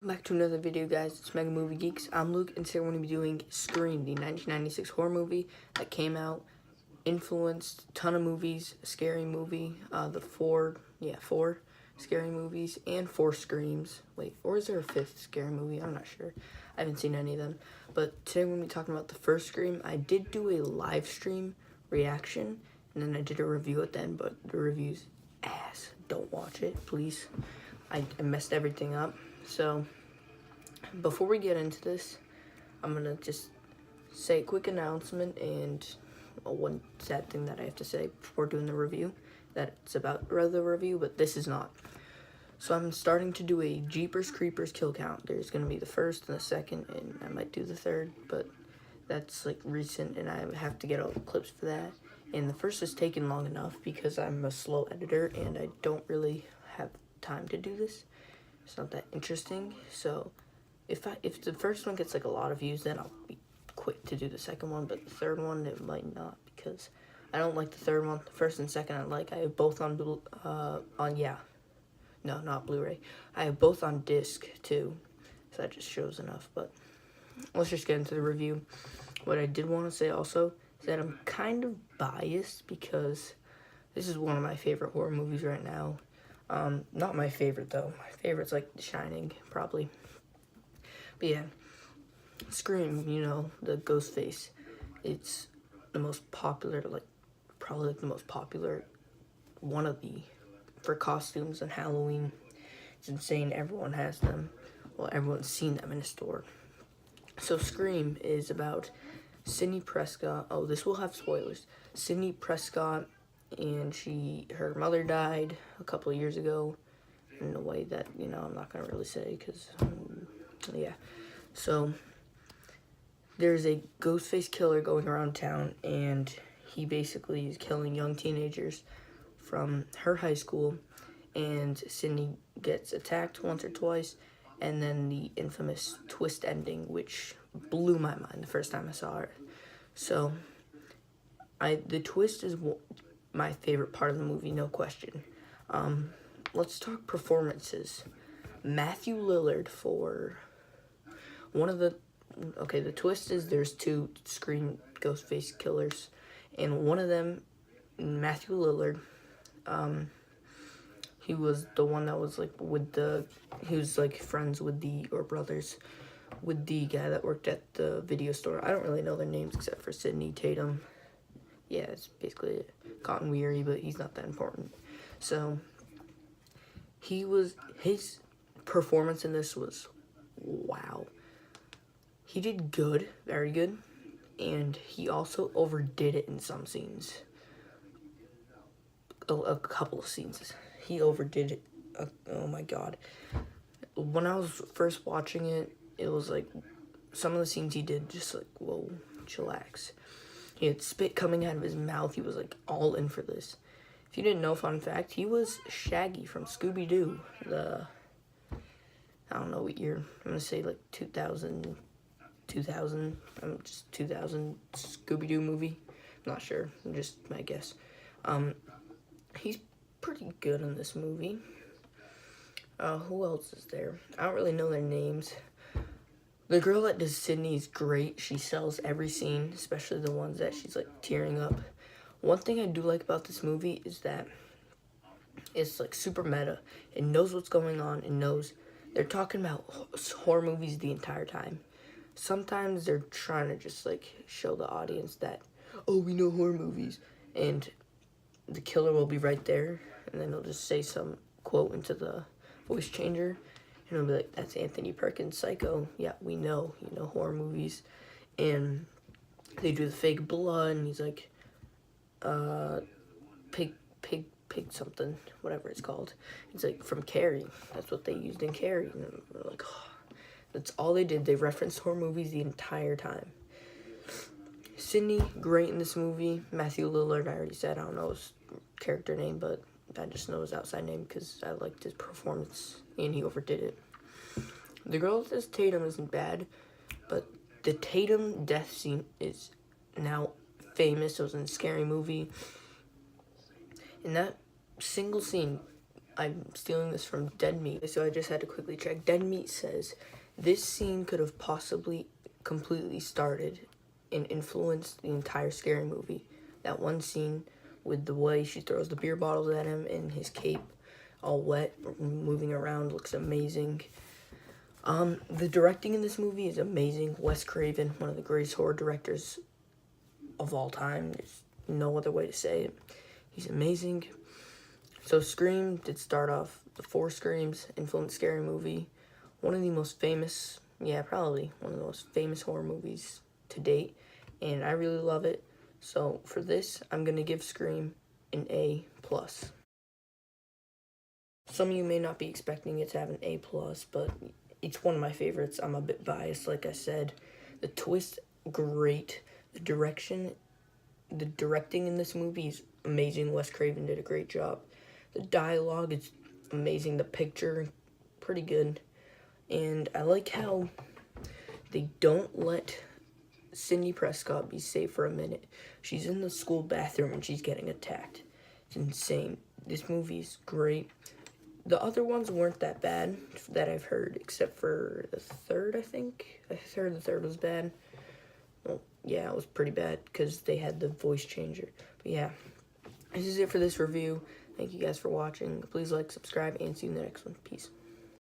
Back to another video, guys. It's Mega Movie Geeks. I'm Luke, and today we're going to be doing Scream, the 1996 horror movie that came out, influenced a ton of movies, a scary movie, four scary movies, and 4 Screams. Wait, or is there a 5th scary movie? I'm not sure. I haven't seen any of them. But today we're going to be talking about the first Scream. I did do a live stream reaction, and then I did a review at the end, but the review's ass. Don't watch it, please. I messed everything up. So, before we get into this, I'm going to just say a quick announcement and one sad thing that I have to say before doing the review. That it's about the review, but this is not. So I'm starting to do a Jeepers Creepers kill count. There's going to be the first and the second, and I might do the third, but that's like recent, and I have to get all the clips for that. And the first is taking long enough because I'm a slow editor, and I don't really have time to do this. It's not that interesting. So if the first one gets like a lot of views, then I'll be quick to do the second one. But the third one, it might not, because I don't like the third one. The first and second I have both on not Blu-ray. I have both on disc too, so that just shows enough. But let's just get into the review. What I did want to say also is that I'm kind of biased because this is one of my favorite horror movies right now. Not my favorite though. My favorite's like The Shining, probably. But yeah, Scream, you know, the Ghostface. It's the most popular, probably the most popular one of the, for costumes and Halloween. It's insane, everyone has them. Well, everyone's seen them in a store. So Scream is about Sidney Prescott. Oh, this will have spoilers. Sidney Prescott, and her mother died a couple of years ago in a way that, you know, I'm not going to really say because, yeah. So, there's a Ghostface killer going around town, and he basically is killing young teenagers from her high school, and Sidney gets attacked once or twice, and then the infamous twist ending, which blew my mind the first time I saw it. So, the twist is my favorite part of the movie, no question. Let's talk performances. Matthew Lillard for one of the... Okay, the twist is there's 2 Scream Ghostface killers, and one of them, Matthew Lillard, he was the one that was, he was, friends with or brothers with the guy that worked at the video store. I don't really know their names except for Sidney Tatum. Yeah, it's basically it. Cotton Weary, but he's not that important. So, his performance in this was, wow. He did good, very good, and he also overdid it in some scenes. A couple of scenes. He overdid it. Oh my god. When I was first watching it, it was like, some of the scenes he did, just like, whoa, chillax. He had spit coming out of his mouth. He was like all in for this. If you didn't know, fun fact, he was Shaggy from Scooby-Doo. I don't know what year. I'm going to say like 2000, just 2000 Scooby-Doo movie. I'm not sure. Just my guess. He's pretty good in this movie. Who else is there? I don't really know their names. The girl that does Sidney is great. She sells every scene, especially the ones that she's like tearing up. One thing I do like about this movie is that it's like super meta. It knows what's going on. It knows they're talking about horror movies the entire time. Sometimes they're trying to just like show the audience that, oh, we know horror movies, and the killer will be right there, and then they'll just say some quote into the voice changer. And it'll be like, that's Anthony Perkins' Psycho. Yeah, we know, horror movies. And they do the fake blood, and he's like, pig something, whatever it's called. It's like from Carrie. That's what they used in Carrie. And we're like, oh, that's all they did. They referenced horror movies the entire time. Sidney, great in this movie. Matthew Lillard, I already said, I don't know his character name, but I just know his outside name because I liked his performance, and he overdid it. The girl that says Tatum isn't bad, but the Tatum death scene is now famous. It was in a Scary Movie. In that single scene, I'm stealing this from Dead Meat, so I just had to quickly check. Dead Meat says, this scene could have possibly completely started and influenced the entire Scary Movie. That one scene with the way she throws the beer bottles at him and his cape all wet, moving around, looks amazing. The directing in this movie is amazing. Wes Craven, one of the greatest horror directors of all time. There's no other way to say it. He's amazing. So Scream did start off, the 4 Screams influenced Scary Movie. One of the most famous, probably one of the most famous horror movies to date. And I really love it. So for this, I'm going to give Scream an A+. Some of you may not be expecting it to have an A+, but it's one of my favorites. I'm a bit biased, like I said. The twist, great. The directing in this movie is amazing. Wes Craven did a great job. The dialogue is amazing. The picture, pretty good. And I like how they don't let Sidney Prescott be safe for a minute. She's in the school bathroom and she's getting attacked. It's insane. This movie is great. The other ones weren't that bad that I've heard, except for the third, I think. I heard the third was bad. Well, yeah, it was pretty bad because they had the voice changer. But yeah, this is it for this review. Thank you guys for watching. Please like, subscribe, and see you in the next one. Peace.